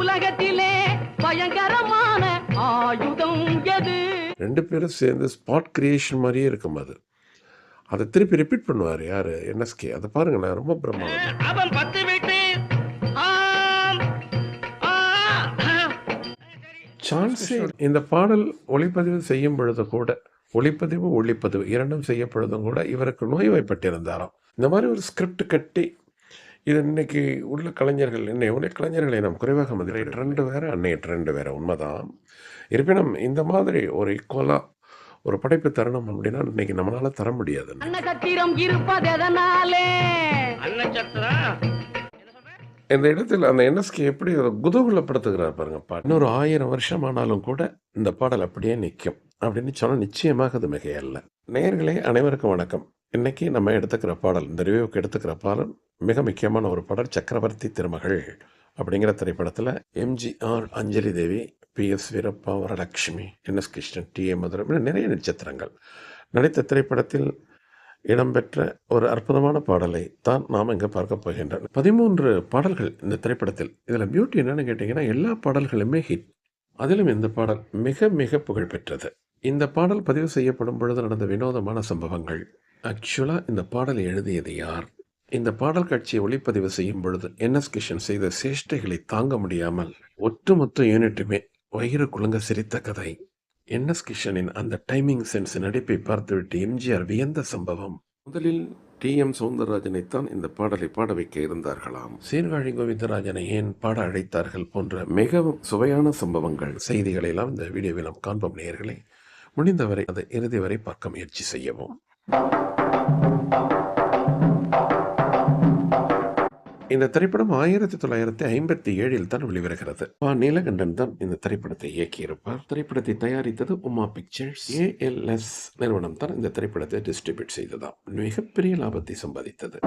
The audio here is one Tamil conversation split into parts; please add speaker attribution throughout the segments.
Speaker 1: உலகத்திலே பயங்கரமான ஆயுதம் எது?
Speaker 2: ரெண்டு பேரும் சேர்ந்து ஸ்பாட் கிரியேஷன் மாதிரியே இருக்கும் அது. அதை திருப்பி ரிப்பீட் பண்ணுவார் யாரு, என்எஸ்கே. அதை பாருங்க, நான் ரொம்ப பிரமாதம்.
Speaker 1: அவன் 10 வீட்டு
Speaker 2: சான்ஸே. இந்த பாடல் ஒளிப்பதிவு செய்யும் பொழுது கூட, ஒளிப்பதிவு இரண்டும் செய்யப்பொழுதும் கூட இவருக்கு நோய்வாய்ப்பட்டிருந்தாராம். இந்த மாதிரி ஒரு ஸ்கிரிப்ட் கட்டி இது இன்னைக்கு உள்ள கலைஞர்கள், உள்ள கலைஞர்களை நாம் குறைவாக மதிப்பிட. ட்ரெண்டு வேற, அன்னைய ட்ரெண்டு வேற, உண்மைதான். இருப்பினும் இந்த மாதிரி ஒரு ஈக்குவலா ஒரு படைப்பு தரணும் அப்படின்னா இன்னைக்கு நம்மளால தர முடியாது.
Speaker 1: அன்னசத்திரம் இருப்பது எதனாலே?
Speaker 2: இந்த இடத்தில் அந்த என்எஸ்கே எப்படி ஒரு குதூகலப்படுத்துகிறார் பாருங்க. இன்னொரு 1000 வருஷம் ஆனாலும் கூட இந்த பாடல் அப்படியே நிற்கும் அப்படின்னு சொன்னால் நிச்சயமாக அது மிகையல்ல. நேயர்களே, அனைவருக்கும் வணக்கம். இன்னைக்கு நம்ம எடுத்துக்கிற பாடல், இந்த ரிவ்யூக்கு எடுத்துக்கிற பாடல் மிக முக்கியமான ஒரு பாடல். சக்கரவர்த்தி திருமகள் அப்படிங்கிற திரைப்படத்தில் எம்ஜிஆர், அஞ்சலி தேவி, PS Veerappa, Varalakshmi, NS Krishnan, TA மதுரம் நிறைய நட்சத்திரங்கள் நடித்த திரைப்படத்தில் இடம்பெற்ற ஒரு அற்புதமான பாடலை தான் நாம் இங்கே பார்க்க போகின்றோம். 13 பாடல்கள் இந்த திரைப்படத்தில். இதில் பியூட்டி என்னன்னு கேட்டிங்கன்னா, எல்லா பாடல்களுமே ஹிட். அதிலும் இந்த பாடல் மிக மிக புகழ்பெற்றது. இந்த பாடல் பதிவு செய்யப்படும் பொழுது நடந்த வினோதமான சம்பவங்கள். ஆக்சுவலாக இந்த பாடலை எழுதியது யார்? இந்த பாடல் காட்சியை ஒளிப்பதிவு செய்யும் பொழுது NS கிருஷ்ணன் செய்த சேஷ்டைகளை தாங்க முடியாமல் ஒட்டுமொத்த யூனிட்டுமே வயிறு குலுங்க சிரித்த கதை. NS கிருஷ்ணனின் அந்த டைமிங் சென்ஸ் நடிப்பை பார்த்துவிட்டு எம்ஜிஆர் வியந்த சம்பவம். முதலில் TM சௌந்தரராஜனைத்தான் இந்த பாடலை பாட வைக்க இருந்தார்களாம். சீர்காழி கோவிந்தராஜனை ஏன் பாட அழைத்தார்கள் போன்ற மிகவும் சுவையான சம்பவங்கள், செய்திகளை எல்லாம் இந்த வீடியோவில் நாம் காண்போம். நேயர்களை, முடிந்தவரை அதை இறுதி வரை பார்க்க முயற்சி செய்யவும். இந்த திரைப்படம் 1957 தான் வெளிவருகிறது. நீலகண்டன் தான் இந்த திரைப்படத்தை இயக்கியிருப்பார். திரைப்படத்தை தயாரித்தது உமா பிக்சர்ஸ். ALS நிறுவனம் தான் இந்த திரைப்படத்தை டிஸ்ட்ரிபியூட் செய்ததாம். மிகப்பெரிய லாபத்தை சம்பாதித்தது.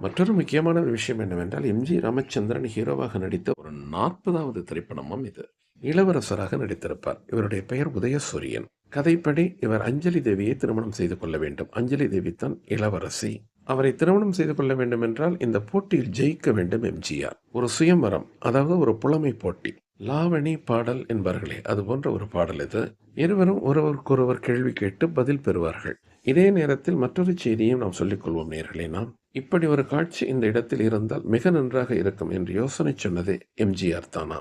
Speaker 2: மற்றொரு முக்கியமான விஷயம் என்னவென்றால், MG ராமச்சந்திரன் ஹீரோவாக நடித்த ஒரு 40வது திரைப்படமும் இது. இளவரசராக நடித்திருப்பார். இவருடைய பெயர் உதயசூரியன். கதைப்படி இவர் அஞ்சலி தேவியை திருமணம் செய்து கொள்ள வேண்டும். அஞ்சலி தேவி தான் இளவரசி. அவரை திருமணம் செய்து கொள்ள வேண்டும் என்றால் இந்த போட்டியில் ஜெயிக்க வேண்டும் எம்ஜிஆர். ஒரு சுயம்பரம், அதாவது ஒரு புலமை போட்டி. லாவணி பாடல் என்பார்களே, அது போன்ற ஒரு பாடல் இது. இருவரும் ஒருவருக்கொருவர் கேள்வி கேட்டு பதில் பெறுவார்கள். இதே நேரத்தில் மற்றொரு செய்தியும் நாம் சொல்லிக்கொள்வோம் நேயர்களே. நாம் இப்படி ஒரு காட்சி இந்த இடத்தில் இருந்தால் மிக நன்றாக இருக்கும் என்று யோசனை சொன்னதே எம்ஜிஆர் தானா.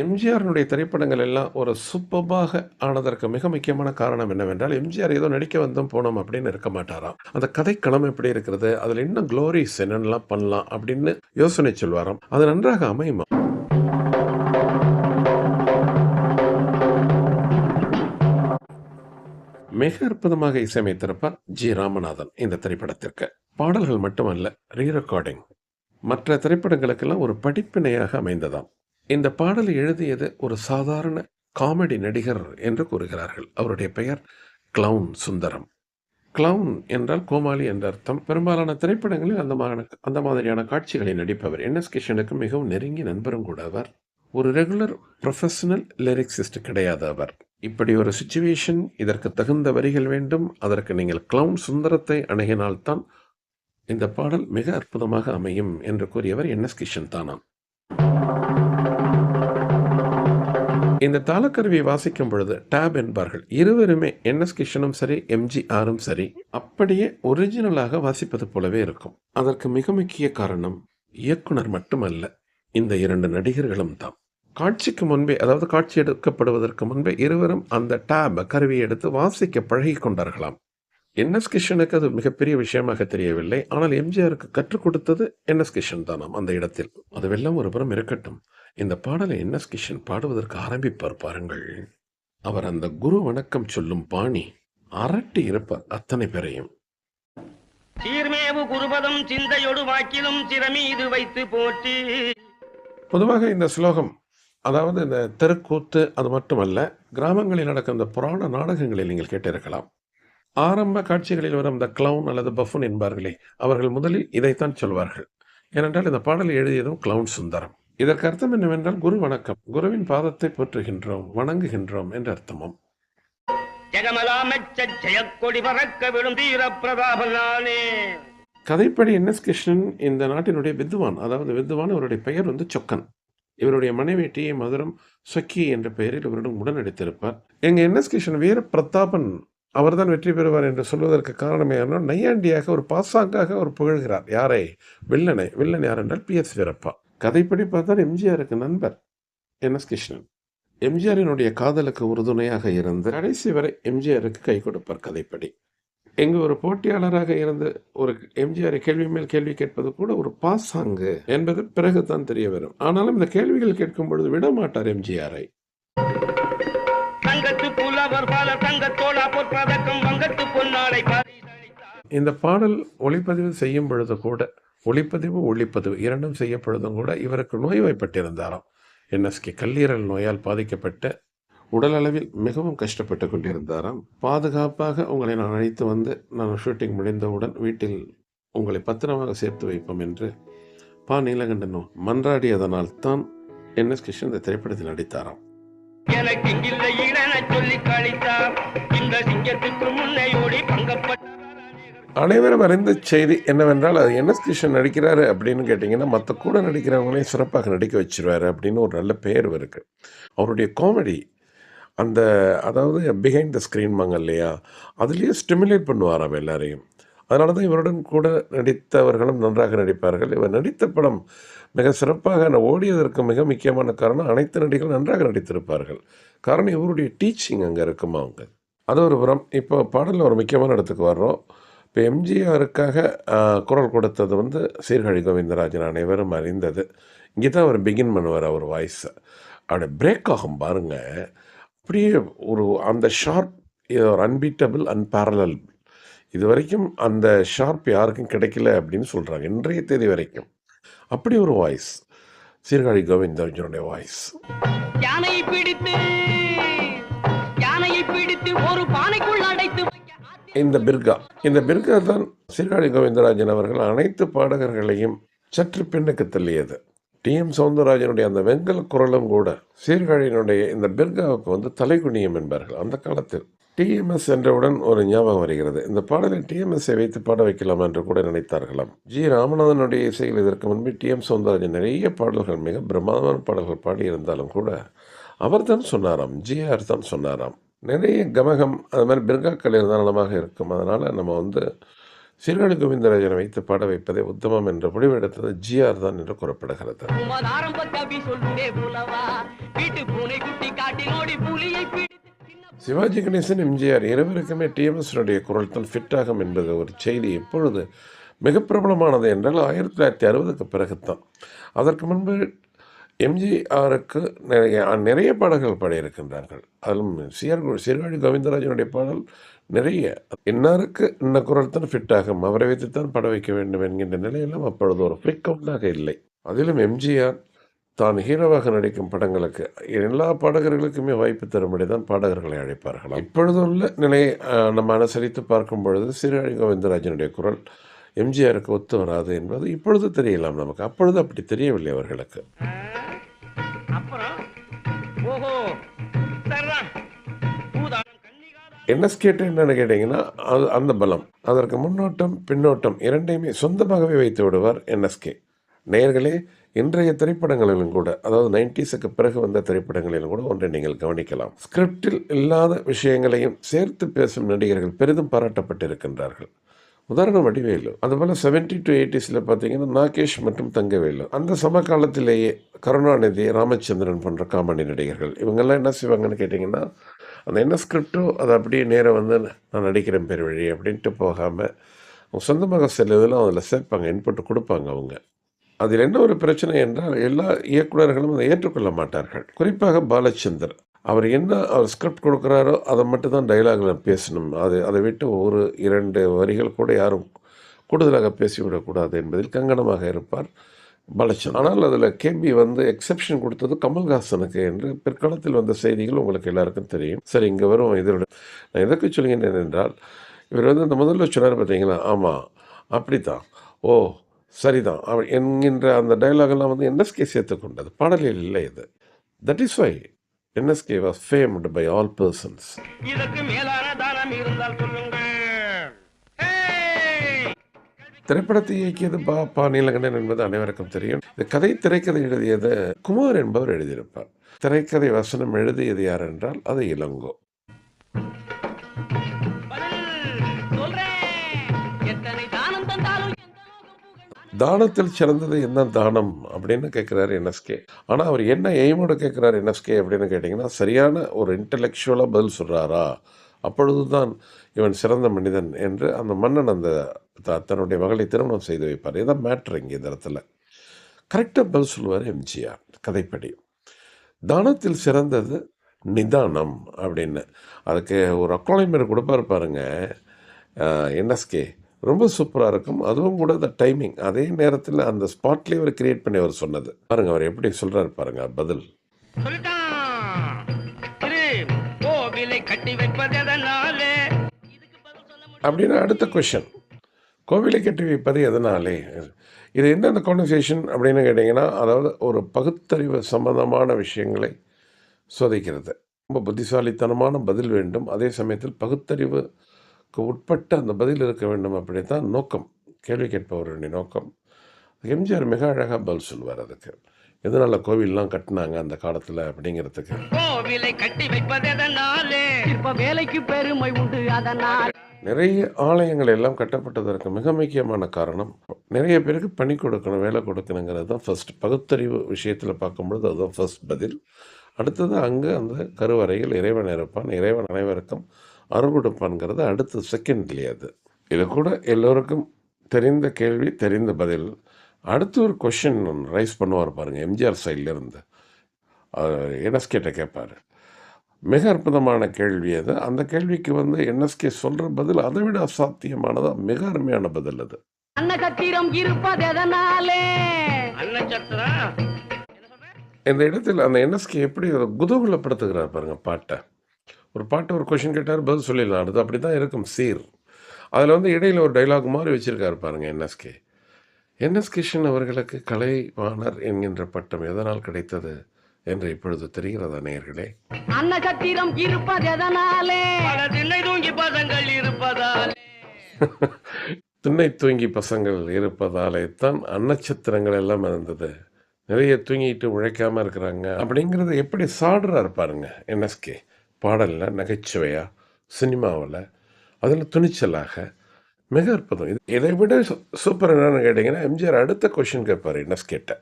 Speaker 2: எம்ஜிஆருடைய திரைப்படங்கள் எல்லாம் ஒரு சூப்பராக ஆனதற்கு மிக முக்கியமான காரணம் என்னவென்றால், எம்ஜிஆர் ஏதோ நடிக்க வந்தோம் போனோம் அப்படின்னு இருக்க மாட்டாராம். அந்த கதைக்களம் எப்படி இருக்கிறது, அதில் இன்னும் க்ளோரிஸ் என்னென்னலாம் பண்ணலாம் அப்படின்னு யோசனை சொல்வாராம். அது நன்றாக அமையுமா. மிக அற்புதமாக இசையமைத்திருப்பார் G. ராமநாதன் இந்த திரைப்படத்திற்கு. பாடல்கள் மட்டுமல்ல, ரீரெக்கார்டிங் மற்ற திரைப்படங்களுக்கெல்லாம் ஒரு படிப்பினையாக அமைந்ததாம். இந்த பாடலை எழுதியது ஒரு சாதாரண காமெடி நடிகர் என்று கூறுகிறார்கள். அவருடைய பெயர் கிளவுன் சுந்தரம். கிளவுன் என்றால் கோமாளி என்ற அர்த்தம். பெரும்பாலான திரைப்படங்களில் அந்த மாதிரியான காட்சிகளை நடிப்பவர். NS கிருஷ்ணனுக்கு மிகவும் நெருங்கி நண்பரும் கூட அவர். ஒரு ரெகுலர் ப்ரொஃபஷனல் லிரிக்ஸிஸ்ட் கிடையாது அவர். இப்படி ஒரு சிச்சுவேஷன், இதற்கு தகுந்த வரிகள் வேண்டும், அதற்கு நீங்கள் கிளவுன் சுந்தரத்தை அணுகினால்தான் இந்த பாடல் மிக அற்புதமாக அமையும் என்று கூறியவர் NS கிருஷ்ணன் தானாம். இந்த தாளக்கருவியை வாசிக்கும் பொழுது டேப் என்பார்கள். இருவருமே NS கிருஷ்ணனும் சரி, MGRம் சரி, அப்படியே ஒரிஜினலாக வாசிப்பது போலவே இருக்கும். அதற்கு மிக முக்கிய காரணம் இயக்குனர் மட்டுமல்ல, இந்த 2 நடிகர்களும் தான். காட்சிக்கு முன்பே, அதாவது காட்சி எடுக்கப்படுவதற்கு முன்பே இருவரும் அந்த டேப் கருவியை எடுத்து வாசிக்க பழகி கொண்டார்களாம். NS கிருஷ்ணனுக்கு அது மிகப்பெரிய விஷயமாக தெரியவில்லை. ஆனால் எம்ஜிஆருக்கு கற்றுக் கொடுத்தது NS கிருஷ்ணன் தானாம் அந்த இடத்தில். அதுவெல்லாம் ஒரு புறம் இருக்கட்டும், இந்த பாடலை NS கிருஷ்ணன் பாடுவதற்கு ஆரம்பிப்பார் பாருங்கள். அவர் அந்த குரு வணக்கம் சொல்லும் பாணி அரட்டி இருப்பார் அத்தனை பேரையும்.
Speaker 1: குருபதம் சிந்தையொடு வாக்கிலும் சிறமீது வைத்து போற்றி.
Speaker 2: பொதுவாக இந்த ஸ்லோகம், அதாவது இந்த தெருக்கூத்து அது மட்டுமல்ல, கிராமங்களில் நடக்கும் இந்த புராண நாடகங்களில் நீங்கள் கேட்டிருக்கலாம். ஆரம்ப காட்சிகளில் வரும் இந்த கிளவுன் அல்லது பஃபன் என்பார்களே, அவர்கள் முதலில் இதைத்தான் சொல்வார்கள். ஏனென்றால் இந்த பாடலை எழுதியதும் கிளவுன் சுந்தரம். இதற்கு அர்த்தம் என்னவென்றால் குரு வணக்கம், குருவின் பாதத்தை போற்றுகின்றோம், வணங்குகின்றோம் என்ற அர்த்தமும்.
Speaker 1: ஜெகமலாமெச்ச ஜெயக்கொடி பறக்க விடும் தீர பிரதாபன் நானே.
Speaker 2: கதைப்படி என்எஸ் கிருஷ்ணன் இந்த நாட்டினுடைய வித்வான். அதாவது வித்வான், இவருடைய பெயர் வந்து சொக்கன். இவருடைய மனைவி டி ஏ மதுரம் சொக்கி என்ற பெயரில் இவருடன் உடன் நடித்திருப்பார். எங்க என்எஸ் கிருஷ்ணன் வீர பிரதாபன் அவர்தான் வெற்றி பெறுவார் என்று சொல்வதற்கு காரணமே ஆனால் நையாண்டியாக ஒரு பாசாங்காக அவர் புகழ்கிறார். யாரை? வில்லனை. வில்லன் யார் என்றால் பி எஸ் வீரப்பா. கதைப்படி பார்த்தால் எம்ஜிஆருக்கு நண்பர் என்எஸ் கிருஷ்ணன். எம்ஜிஆரினுடைய காதலுக்கு உறுதுணையாக இருந்து கடைசி வரை எம்ஜிஆருக்கு கை கொடுப்பார் கதைப்படி. எங்க ஒரு போட்டியாளராக இருந்து ஒரு எம்ஜிஆரை கேள்வி மேல் கேள்வி கேட்பது கூட ஒரு பாசாங்கு என்பது பிறகுதான் தெரிய வரும். ஆனாலும் இந்த கேள்விகள் கேட்கும் பொழுது விடமாட்டார் எம்ஜிஆரை. இந்த பாடல் ஒளிப்பதிவு செய்யும் பொழுது கூட, ஒளிப்பதிவு இரண்டும் செய்யப்பொழுதும் கூட இவருக்கு நோய்வாய்ப்பட்டிருந்தாராம். என்எஸ்கே கல்லீரல் நோயால் பாதிக்கப்பட்ட உடல் அளவில் மிகவும் கஷ்டப்பட்டு கொண்டிருந்தாராம். பாதுகாப்பாக உங்களை நான் அழைத்து வந்து நான் ஷூட்டிங் முடிந்தவுடன் வீட்டில் உங்களை பத்திரமாக சேர்த்து வைப்போம் என்று பா நீலகண்டனும் மன்றாடியதனால் தான் என்எஸ் கிருஷ்ணன் இந்த திரைப்படத்தில் நடித்தாராம். அனைவரும் அறிந்த செய்தி என்னவென்றால் அது என்எஸ் கிருஷ்ணன் நடிக்கிறாரு அப்படின்னு கேட்டிங்கன்னா மற்ற கூட நடிக்கிறவங்களையும் சிறப்பாக நடிக்க வச்சிருவாரு அப்படின்னு ஒரு நல்ல பெயர் இருக்குது. அவருடைய காமெடி அந்த அதாவது பிஹைண்ட் த ஸ்க்ரீன் வாங்க இல்லையா, அதுலேயே ஸ்டிமுலேட் பண்ணுவாராம் எல்லாரையும். அதனால தான் இவருடன் கூட நடித்தவர்களும் நன்றாக நடிப்பார்கள். இவர் நடித்த படம் மிக சிறப்பாக ஓடியதற்கு மிக முக்கியமான காரணம் அனைத்து நடிகர்களும் நன்றாக நடித்திருப்பார்கள். காரணம் இவருடைய டீச்சிங் அங்கே இருக்குமா அவங்க. அது ஒரு புறம். இப்போ பாடலில் ஒரு முக்கியமான இடத்துக்கு வர்றோம். இப்போ எம்ஜிஆருக்காக குரல் கொடுத்தது வந்து சீர்காழி கோவிந்தராஜன் அனைவரும் அறிந்தது. இங்கே தான் அவர் பிகின் பண்ணுவார் அவர் வாய்ஸை. அப்படி பிரேக் ஆகும் பாருங்கள். அப்படியே ஒரு அந்த ஷார்ப் ஒரு அன்பீட்டபிள் அன்பேரலல். இது வரைக்கும் அந்த ஷார்ப் யாருக்கும் கிடைக்கல அப்படின்னு சொல்கிறாங்க இன்றைய தேதி வரைக்கும். அப்படி ஒரு வாய்ஸ் சீர்காழி கோவிந்தராஜனுடைய வாய்ஸ். இந்த பிர்கா தான் சீர்காழி கோவிந்தராஜன் அவர்கள் அனைத்து பாடகர்களையும் சற்று பின்னுக்கு தள்ளியது. டி.எம். சௌந்தரராஜனுடைய அந்த வெங்கல குரலும் கூட சீர்காழியினுடைய இந்த பிர்காவுக்கு வந்து தலைகுனியம் என்பார்கள் அந்த காலத்தில். டிஎம்எஸ் என்றவுடன் ஒரு ஞாபகம் வருகிறது. இந்த பாடலை டிஎம்எஸ்ஸை வைத்து பாட வைக்கலாம் என்று கூட நினைத்தார்களாம். ஜி ராமநாதனுடைய இசையில் இதற்கு முன்பு டி.எம். சௌந்தரராஜன் நிறைய பாடல்கள், மிக பிரமாதமான பாடல்கள் பாடியிருந்தாலும் கூட அவர் தான் சொன்னாராம், ஜிஆர் தான் சொன்னாராம், நிறைய கமகம் அது மாதிரி பிர்காக்கள் இருந்தால் நலமாக இருக்கும். அதனால் நம்ம வந்து சீர்காழி கோவிந்தராஜனை வைத்து பாட வைப்பதை உத்தமம் என்ற முடிவெடுத்தது ஜிஆர் தான் என்று கூறப்படுகிறது. சிவாஜி கணேசன், எம்ஜிஆர் இருவருக்குமே டிஎம்எஸ்னுடைய குரல் தான் ஃபிட் ஆகும் என்பது ஒரு செய்தி எப்பொழுது மிக பிரபலமானது என்றால் 1960க்கு பிறகுத்தான். அதற்கு முன்பு எம்ஜிஆருக்கு நிறைய பாடல்கள் பாடியிருக்கின்றார்கள். அதிலும் சீர்காழி கோவிந்தராஜனுடைய பாடல் நிறைய. இன்னாருக்கு இன்ன குரல் தான் ஃபிட் ஆகும், அவரை வைத்துத்தான் பாட வைக்க வேண்டும் என்கின்ற நிலையெல்லாம் அப்பொழுது ஒரு ஃப்ரீக்வெண்டாக இல்லை. அதிலும் எம்ஜிஆர் தான் ஹீரோவாக நடிக்கும் படங்களுக்கு எல்லா பாடகர்களுக்குமே வாய்ப்பு தரும்படி தான் பாடகர்களை அழைப்பார்கள். இப்பொழுது உள்ள நிலையை நம்ம அனுசரித்து பார்க்கும் பொழுது சீர்காழி கோவிந்தராஜனுடைய குரல் எம்ஜிஆருக்கு ஒத்து வராது என்பது இப்பொழுது தெரியலாம் நமக்கு. அப்பொழுது அப்படி தெரியவில்லை அவர்களுக்கு. என்எஸ்கே என்னன்னு கேட்டிங்கன்னா அது அந்த பலம், அதற்கு முன்னோட்டம் பின்னோட்டம் இரண்டையுமே சொந்தமாகவே வைத்து விடுவார் என்எஸ்கே. நேயர்களே, இன்றைய திரைப்படங்களிலும் கூட, அதாவது 90ஸுக்கு பிறகு வந்த திரைப்படங்களிலும் கூட ஒன்றை நீங்கள் கவனிக்கலாம். ஸ்கிரிப்டில் இல்லாத விஷயங்களையும் சேர்த்து பேசும் நடிகர்கள் பெரிதும் பாராட்டப்பட்டிருக்கின்றார்கள். உதாரணம் வடிவேலு. அதுபோல் 70 to 80ஸில் பார்த்தீங்கன்னா நாகேஷ் மற்றும் தங்கவேலு. அந்த சமகாலத்திலேயே கருணாநிதி, ராமச்சந்திரன் போன்ற காமெடி நடிகர்கள் இவங்கெல்லாம் என்ன செய்வாங்கன்னு கேட்டிங்கன்னா, அந்த என்ன ஸ்கிரிப்டோ அதை அப்படியே நேராக வந்து நான் நடிக்கிறேன் பேர் வழி அப்படின்ட்டு போகாமல் சொந்தமாக சில இதெல்லாம் அதில் சேர்ப்பாங்க, இன்புட்டு கொடுப்பாங்க அவங்க. அதில் என்ன ஒரு பிரச்சனை என்றால் எல்லா இயக்குநர்களும் அதை ஏற்றுக்கொள்ள மாட்டார்கள். குறிப்பாக பாலச்சந்தர், அவர் என்ன அவர் ஸ்கிரிப்ட் கொடுக்குறாரோ அதை மட்டும் தான் டைலாகில் பேசணும். அதை விட்டு ஒரு 2 வரிகள் கூட யாரும் கூடுதலாக பேசிவிடக்கூடாது என்பதில் கங்கணமாக இருப்பார் பாலச்சந்தர். ஆனால் அதில் கேபி வந்து எக்ஸெப்ஷன் கொடுத்தது கமல்ஹாசனுக்கு என்று பிற்காலத்தில் வந்த செய்திகள் உங்களுக்கு எல்லாருக்கும் தெரியும். சரி, இங்கே வரும். இதோட நான் எதற்கு சொல்கிறேன் என்றால், இவர் வந்து இந்த முதல்ல சொன்னார் பார்த்தீங்களா, ஆமாம் அப்படித்தான், ஓ சரிதான் என்கின்ற அந்த டைலாகெல்லாம் வந்து என்எஸ்கே சேர்த்து கொண்டது, பாடலில் இல்லை இது. That is why NSK was famed by all persons.
Speaker 1: இதற்கு மேலான தானம் இருந்தால் சொல்லுங்கள். ஏய்!
Speaker 2: திரைப்படத்தை இயக்கியது பா நீலகண்டன் என்பது அனைவருக்கும் தெரியும். இந்த கதை திரைக்கதை எழுதியது குமார் என்பவர் எழுதியிருப்பார். திரைக்கதை வசனம் எழுதியது யார் என்றால் அது இளங்கோ.
Speaker 1: பதில் சொல்றேன். எத்தனை தானம் தந்தாலும் எந்த லோகம் புகழ்
Speaker 2: தானத்தில் சிறந்தது என்ன தானம் அப்படின்னு கேட்குறாரு என்எஸ்கே. ஆனால் அவர் என்ன எய்மோட கேட்குறாரு என்எஸ்கே அப்படின்னு கேட்டிங்கன்னா, சரியான ஒரு இன்டலெக்சுவலாக பதில் சொல்கிறாரா, அப்பொழுது தான் இவன் சிறந்த மனிதன் என்று அந்த மன்னன் அந்த தன்னுடைய மகளை திருமணம் செய்து வைப்பார். இதான் மேட்ரு இங்கே இந்த இடத்துல. கரெக்டாக பதில் சொல்லுவார் எம்ஜிஆர் கதைப்படி. தானத்தில் சிறந்தது நிதானம் அப்படின்னு. அதுக்கு ஒரு அக்னாலஜ்மெண்ட் கொடுப்பாரு பாருங்க என்எஸ்கே. ரொம்ப சூப்பராக இருக்கும். அதுவும் கூட அந்த டைமிங் அதே நேரத்தில் அந்த ஸ்பாட்லேயே அவர் கிரியேட் பண்ணி அவர் சொன்னது பாருங்க. அவர் எப்படி சொல்கிறாரு பாருங்க பதில்.
Speaker 1: சொல்லிட்டான். இரு, கோவிலை கட்டி வைப்பது எதனாலே? இதுக்கு பதில் சொல்ல முடியும்.
Speaker 2: அப்படின்னா அடுத்த கொஷின், கோவிலை கட்டி வைப்பது எதனாலே? இது என்ன அந்த கான்வர்சேஷன் அப்படின்னு கேட்டிங்கன்னா, அதாவது ஒரு பகுத்தறிவு சம்பந்தமான விஷயங்களை சோதிக்கிறது. ரொம்ப புத்திசாலித்தனமான பதில் வேண்டும், அதே சமயத்தில் பகுத்தறிவுக்கு உட்பட்ட அந்த பதில் இருக்க வேண்டும். அப்படித்தான் நோக்கம், கேள்வி கேட்பவருடைய நோக்கம். எம்ஜிஆர் மிக அழகாக பதில் சொல்லுவார் அதுக்கு. எதனால் கோவில்லாம் கட்டினாங்க அந்த காலத்தில் அப்படிங்கிறதுக்கு.
Speaker 1: கோவிலை கட்டி வைப்பது எதனாலே? இப்ப வேலைக்கு பெருமை உண்டு அதனால்.
Speaker 2: நிறைய ஆலயங்கள் எல்லாம் கட்டப்பட்டதற்கு மிக முக்கியமான காரணம், நிறைய பேருக்கு பணி கொடுக்கணும், வேலை கொடுக்கணுங்கிறது தான் ஃபர்ஸ்ட். பகுத்தறிவு விஷயத்தில் பார்க்கும்பொழுது அதுதான் ஃபர்ஸ்ட் பதில். அடுத்தது அங்கே அந்த கருவறையில் இறைவன் இருப்பான், இறைவன் அனைவருக்கும் அருள் கொடுப்பான்ங்கிறது அடுத்த செகண்ட்லேயே. அது இது கூட எல்லோருக்கும் தெரிந்த கேள்வி, தெரிந்த பதில். அடுத்து ஒரு கொஷின் ஒன்று ரைஸ் பண்ணுவார் பாருங்கள் எம்ஜிஆர் சைட்லேருந்து. என்எஸ்கேட்ட கேட்பார். மிக அற்புதமான கேள்வி அது. அந்த கேள்விக்கு என்எஸ்கே சொல்கிற பதில் அதை விட அசாத்தியமானதா, மிக அருமையான பதில் அது.
Speaker 1: அன்னசத்திரம் இருப்பது எதனாலே? அன்னசத்திரம்
Speaker 2: இந்த இடத்தில் அந்த என்எஸ்கே எப்படி ஒரு குதூகலப்படுத்துகிறார் பாருங்க பாட்டை. ஒரு பாட்டை ஒரு கொஷின் கேட்டார், பதில் சொல்லிடலாம். அடுத்து அப்படி தான் இருக்கும் சீர். அதில் இடையில் ஒரு டைலாக் மாதிரி வச்சுருக்காரு பாருங்க என்எஸ்கே. என்எஸ் கிருஷ்ணன் அவர்களுக்கு கலைவாணர் என்கின்ற பட்டம் எதனால் கிடைத்தது என்று இப்பொழுது தெரிகிறதா நேயர்களே?
Speaker 1: அன்னசத்திரம் இருப்பது எதனாலே? பல திண்ணை தூங்கி பசங்கள் இருப்பதாலே.
Speaker 2: திண்ணை தூங்கி பசங்கள் இருப்பதாலே தான் அன்னச்சத்திரங்கள் எல்லாம் இருந்தது. நிறைய தூங்கிட்டு உழைக்காமல் இருக்கிறாங்க அப்படிங்கிறத எப்படி சாடுறாரு பாருங்க என்எஸ்கே. பாடலில், நகைச்சுவையாக, சினிமாவில், அதில் துணிச்சலாக, மிக அற்புதம். இதை விட சூப்பர் என்னன்னு கேட்டிங்கன்னா, எம்ஜிஆர் அடுத்த கொஷின் கேட்பார் என்எஸ்கேட்ட.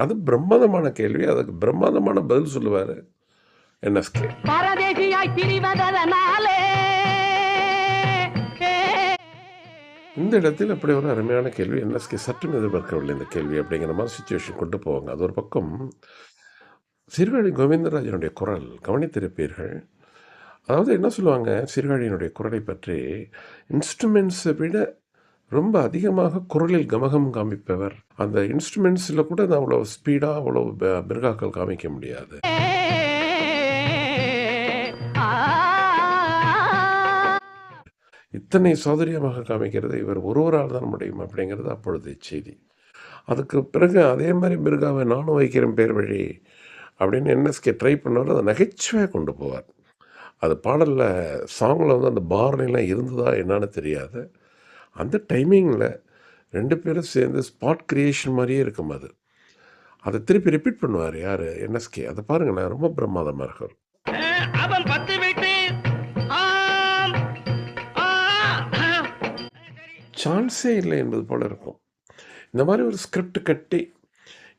Speaker 2: அது பிரம்மாதமான கேள்வி, அதுக்கு பிரம்மாதமான பதில் சொல்லுவார் என்எஸ்கே.
Speaker 1: பரதேசியாய் திரிவதனாலே.
Speaker 2: இந்த இடத்தில் அப்படி ஒரு அருமையான கேள்வி. என்எஸ்கே சற்றும் எதிர்பார்க்கவில்லை இந்த கேள்வி அப்படிங்கிற மாதிரி சுச்சுவேஷன் கொண்டு போவாங்க. அது ஒரு பக்கம். சீர்காழி கோவிந்தராஜனுடைய குரல் கவனித்திருப்பீர்கள். அதாவது என்ன சொல்லுவாங்க சீர்காழியினுடைய குரலை பற்றி, இன்ஸ்ட்ருமெண்ட்ஸை விட ரொம்ப அதிகமாக குரலில் கமகம் காமிப்பவர். அந்த இன்ஸ்ட்ருமெண்ட்ஸில் கூட அவ்வளோ ஸ்பீடாக அவ்வளோ பிறகாக்கள் காமிக்க முடியாது. இத்தனை சாதுரியமாக காமிக்கிறது இவர் ஒருவரால் தான் முடியும் அப்படிங்கிறது அப்பொழுது செய்தி. அதுக்கு பிறகு அதே மாதிரி மிருகாவை நானும் வைக்கிறேன் பேர் வழி அப்படின்னு என்எஸ்கே ட்ரை பண்ணவர். அதை நகைச்சுவையாக கொண்டு போவார். அது பாடலில் சாங்கில் அந்த பார்லாம் இருந்ததா என்னன்னு தெரியாது. அந்த டைமிங்கில் ரெண்டு பேரும் சேர்ந்து ஸ்பாட் கிரியேஷன் மாதிரியே இருக்கும். அதை திருப்பி ரிப்பீட் பண்ணுவார் யார் என்எஸ்கே. அதை பாருங்களேன், ரொம்ப பிரமாதமாக இருக்கும். சான்ஸே இல்லை என்பது போல் இருக்கும். இந்த மாதிரி ஒரு ஸ்கிரிப்ட் கட்டி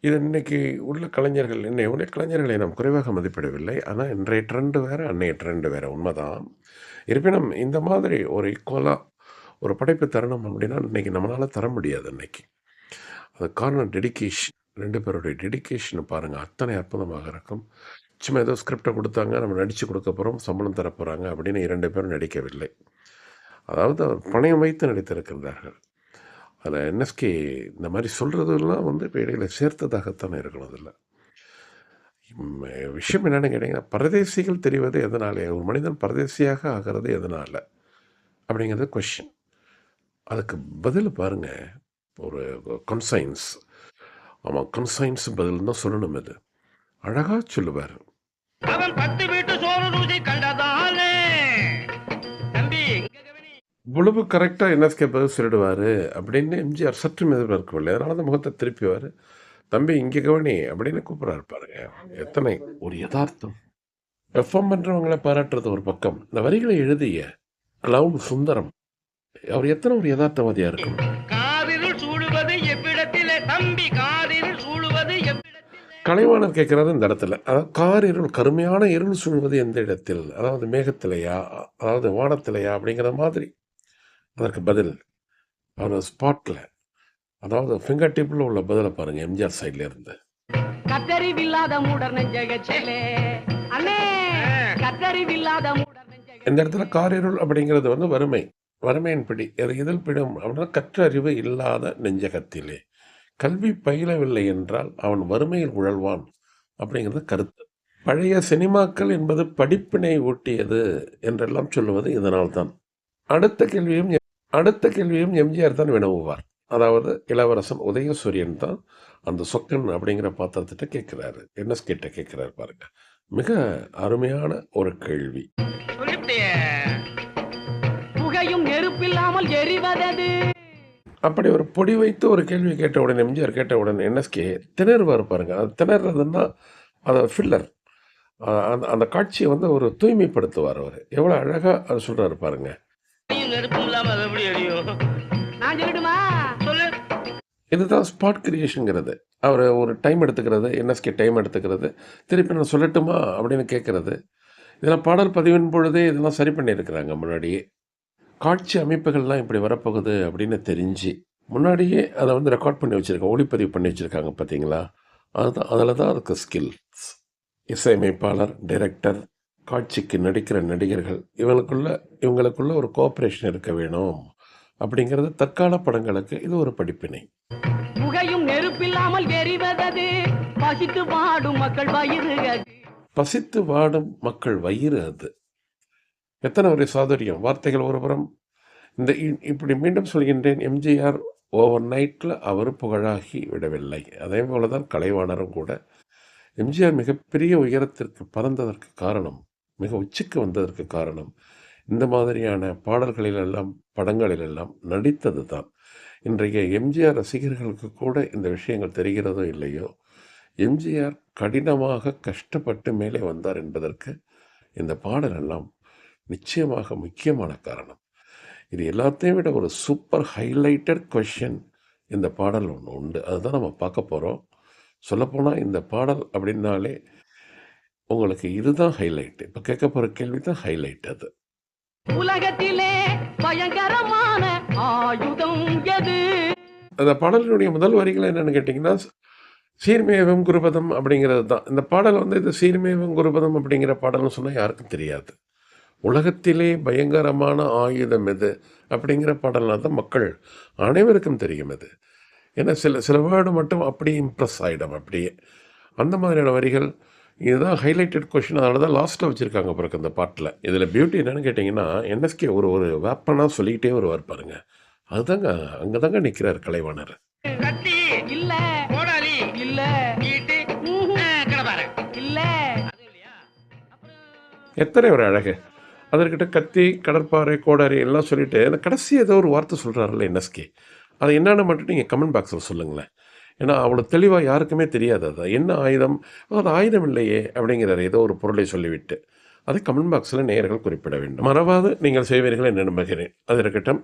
Speaker 2: இது இன்றைக்கி உள்ள கலைஞர்கள், உள்ள கலைஞர்களை நாம் குறைவாக மதிப்பிடவில்லை. ஆனால் இன்றைய ட்ரெண்டு வேறு, அன்றைய ட்ரெண்டு வேறு, உண்மைதான். இருப்பினும் இந்த மாதிரி ஒரு ஈக்குவலாக ஒரு படைப்பு தரணும் அப்படின்னா இன்றைக்கி நம்மளால் தர முடியாது. இன்றைக்கி அது காரணம் டெடிக்கேஷன். ரெண்டு பேருடைய டெடிக்கேஷனை பாருங்கள், அத்தனை அற்புதமாக இருக்கும். சும்மா ஏதோ ஸ்கிரிப்டை கொடுத்தாங்க, நம்ம நடித்து கொடுக்க போகிறோம், சம்பளம் தர போகிறாங்க அப்படின்னு இரண்டு பேரும் நடிக்கவில்லை. அதாவது அவர் பணயம் வைத்து நடித்திருக்கிறார்கள். அதில் என்எஸ்கே இந்த மாதிரி சொல்கிறதெல்லாம் இப்போ இடையில சேர்த்ததாகத்தானே இருக்கணும். அதில் விஷயம் என்னென்னு கேட்டிங்கன்னா, பரதேசிகள் தெரிவது எதனாலே, ஒரு மனிதன் பரதேசியாக ஆகிறது எதனால் அப்படிங்கிறது கொஷின். அதுக்கு பதில் பாருங்கள், ஒரு கன்சைன்ஸ். ஆமாம், கன்சைன்ஸ் பதில் தான் சொல்லணும். இது அழகாக சொல்லுவார்.
Speaker 1: அவன் 10 வீட்டு சோறு ருசி கண்டதாலே தம்பி இங்க கவனி.
Speaker 2: இவ்வளவு கரெக்டாக என்எஸ்கே பதில் சொல்லிடுவார் அப்படின்னு எம்ஜிஆர் சற்றும் எதிர்பார்க்கவில்லை. அதனால தான் முகத்தை திருப்பிவார். தம்பி இங்கே கவனி அப்படின்னு கூப்பிட்றாரு பாருங்க. எத்தனை ஒரு யதார்த்தம். பெர்ஃபார்ம் பண்ணுறவங்களை பாராட்டுறது ஒரு பக்கம், இந்த வரிகளை எழுதிய கிளவுன் சுந்தரம் அவர் எத்தனை ஒரு யதார்த்தவாதியாக இருக்கும்.
Speaker 1: காதில் சூடுவது எவ்விடத்திலே தம்பி, காதில் சூடுவது எவ்விடத்திலே.
Speaker 2: கலைவாணர் கேட்குறாரு இந்த இடத்துல, அதாவது கார் இருள், கருமையான இருள் சூழ்வது எந்த இடத்தில், அதாவது மேகத்திலையா, அதாவது வானத்திலையா அப்படிங்கிற மாதிரி. அதற்கு பதில் அவர் ஸ்பாட்டில், அதாவது ஃபிங்கர் டிப்பில் உள்ள பதிலை பாருங்கள் எம்ஜிஆர் சைட்ல இருந்து.
Speaker 1: கத்தறிவில்லாத மூடர் நெஞ்சகச்சலே அண்ணே, கத்தறிவில்லாத மூடர் நெஞ்சக.
Speaker 2: இந்த இடத்துல கார் இருள் அப்படிங்கிறது வந்து வறுமை, வறுமையின் பிடி. இதில் பிடும் அப்படின்னா கற்ற அறிவு இல்லாத நெஞ்சகத்திலே. கல்வி பயிலவில்லை என்றால் அவன் வறுமையில் உழல்வான் அப்படிங்கிறது கருத்து. பழைய சினிமாக்கள் என்பது படிப்பினை ஊட்டியது என்றெல்லாம் சொல்லுவது இதனால்தான். அடுத்த கேள்வியும் எம்ஜிஆர் தான் வினவுவார். அதாவது இளவரசன் உதயசூரியன் தான் அந்த சொக்கன் அப்படிங்கிற பாத்திரத்திட்ட கேட்கிறாரு, என்எஸ்கே கேட்கிறாரு பாருங்க. மிக அருமையான ஒரு கேள்வி.
Speaker 1: புகையும் நெருப்பில்லாமல் எரிவதது.
Speaker 2: அப்படி ஒரு பொடி வைத்து ஒரு கேள்வி கேட்ட உடனே, எம்ஜிஆர் கேட்ட உடனே என்எஸ்கே திணறுவார் பாருங்க. அது திணறதுன்னா அதை ஃபில்லர், அந்த காட்சியை வந்து ஒரு தூய்மைப்படுத்துவார். அவர் எவ்வளோ அழகாக அதை சொல்கிறாரு பாருங்க. இதுதான் ஸ்பாட் கிரியேஷனுங்கிறது. அவர் ஒரு டைம் எடுத்துக்கிறது, என்எஸ்கே டைம் எடுத்துக்கிறது, திருப்பி நான் சொல்லட்டுமா அப்படின்னு கேட்குறது. இதெல்லாம் பாடல் பதிவின் பொழுதே இதெல்லாம் சரி பண்ணியிருக்கிறாங்க. முன்னாடியே காட்சி அமைப்புகள்லாம் இப்படி வரப்போகுது அப்படின்னு தெரிஞ்சு முன்னாடியே அதை வந்து ரெக்கார்ட் பண்ணி வச்சுருக்காங்க, ஒளிப்பதிவு பண்ணி வச்சுருக்காங்க பார்த்தீங்களா. அதுதான், அதில் தான் அதுக்கு ஸ்கில்ஸ். இசையமைப்பாளர், டைரக்டர், காட்சிக்கு நடிக்கிற நடிகர்கள், இவங்களுக்குள்ள ஒரு கோஆப்ரேஷன் இருக்க வேணும் அப்படிங்கிறது தற்கால படங்களுக்கு இது ஒரு படிப்பினை.
Speaker 1: புகையும் நெருப்பில்லாமல் எரிவதது, பசித்து வாடும் மக்கள் வயிறு அது.
Speaker 2: பசித்து வாடும் மக்கள் வயிறு அது. எத்தனை ஒரு சாதுரியம். வார்த்தைகள் ஒருபுறம். இப்படி மீண்டும் சொல்கின்றேன், எம்ஜிஆர் ஓவர் நைட்டில் அவர் புகழாகி விடவில்லை. அதே போல தான் கலைவாணரும் கூட. எம்ஜிஆர் மிகப்பெரிய உயரத்திற்கு பறந்ததற்கு காரணம், மிக உச்சிக்கு வந்ததற்கு காரணம், இந்த மாதிரியான பாடல்களிலெல்லாம் படங்களிலெல்லாம் நடித்தது தான். இன்றைய எம்ஜிஆர் ரசிகர்களுக்கு கூட இந்த விஷயங்கள் தெரிகிறதோ இல்லையோ, எம்ஜிஆர் கடினமாக கஷ்டப்பட்டு மேலே வந்தார் என்பதற்கு இந்த பாடலெல்லாம் நிச்சயமாக முக்கியமான காரணம். இது எல்லாத்தையும் விட ஒரு சூப்பர் ஹைலைட்டட் கொஷின் இந்த பாடல் ஒன்று உண்டு. அதுதான் நம்ம பார்க்க போகிறோம். சொல்லப்போனால் இந்த பாடல் அப்படின்னாலே உங்களுக்கு இதுதான் ஹைலைட். இப்போ கேட்க போகிற கேள்வி தான் ஹைலைட். அது
Speaker 1: உலகத்திலே பயங்கரமான ஆயுதம் எது?
Speaker 2: அந்த பாடலினுடைய முதல் வரிகள் என்னென்னு கேட்டிங்கன்னா, சீர்மேவம் குருபதம் அப்படிங்கிறது தான். இந்த பாடல் வந்து இது சீர்மேவம் குருபதம் அப்படிங்கிற பாடல்னு சொன்னால் யாருக்கும் தெரியாது. உலகத்திலே பயங்கரமான ஆயுதம் எது அப்படிங்கிற பாடல்னால் தான் மக்கள் அனைவருக்கும் தெரியும் இது. ஏன்னா சில வேர்டு மட்டும் அப்படி இம்ப்ரெஸ் ஆகிடும் அப்படியே. அந்த மாதிரியான வரிகள் இதுதான் ஹைலைட்டட் கொஷின். அதனால தான் லாஸ்ட்டில் வச்சுருக்காங்க பிறகு இந்த பாட்டில். இதில் பியூட்டி என்னென்னு கேட்டிங்கன்னா, என்எஸ்கே ஒரு வேப்பனாக சொல்லிக்கிட்டே வருவார் பாருங்க. அதுதாங்க, அங்கே தாங்க நிற்கிறார் கலைவாணர். எத்தனை ஒரு அழகு. அதற்கிட்ட கத்தி, கடற்பாறை, கோடாரி எல்லாம் சொல்லிவிட்டு அந்த கடைசி ஏதோ ஒரு வார்த்தை சொல்கிறாருல்ல என்எஸ்கே, அதை என்னென்னு மட்டும் நீங்கள் கமெண்ட் பாக்ஸில் சொல்லுங்களேன். ஏன்னா அவ்வளோ தெளிவாக யாருக்குமே தெரியாது அது என்ன ஆயுதம். அது ஆயுதம் இல்லையே அப்படிங்கிறார் ஏதோ ஒரு பொருளை சொல்லிவிட்டு. அதை கமெண்ட் பாக்ஸில் நேயர்கள் குறிப்பிட வேண்டும். மறவாது நீங்கள் செய்வீர்கள் என்று நம்புகிறேன். அது இருக்கட்டும்.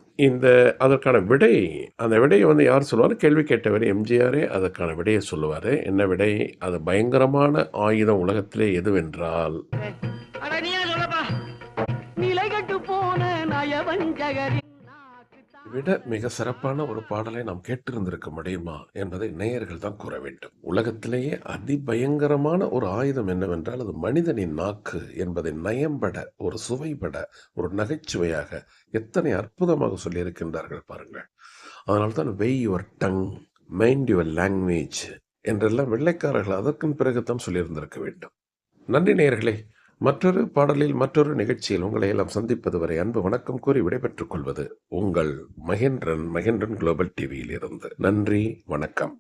Speaker 2: அதற்கான விடை, அந்த விடையை வந்து யார் சொல்லுவார்? கேள்வி கேட்டவர் எம்ஜிஆரே அதற்கான விடையை சொல்லுவார். என்ன விடை? அது பயங்கரமான ஆயுதம் உலகத்திலே எதுவென்றால், விட மிக சிறப்பான ஒரு பாடலை நாம் கேட்டிருந்திருக்க முடியுமா என்பதை நேயர்கள் தான் கூற வேண்டும். உலகத்திலேயே அதிபயங்கரமான ஒரு ஆயுதம் என்னவென்றால் அது மனிதனின் நாக்கு என்பதை நயம்பட, ஒரு சுவைபட, ஒரு நகைச்சுவையாக எத்தனை அற்புதமாக சொல்லியிருக்கின்றார்கள் பாருங்கள். அதனால்தான் weigh your tongue, mind your language என்றெல்லாம் வெள்ளைக்காரர்கள் அதற்கும் பிறகுதான் சொல்லியிருந்திருக்க வேண்டும். நன்றி நேயர்களே. மற்றொரு பாடலில் மற்றொரு நிகழ்ச்சியில் உங்களை எல்லாம் சந்திப்பது வரை அன்பு வணக்கம் கூறி விடைபெற்றுக் கொள்வது உங்கள் மகேந்திரன் குளோபல் டிவியில் இருந்து. நன்றி, வணக்கம்.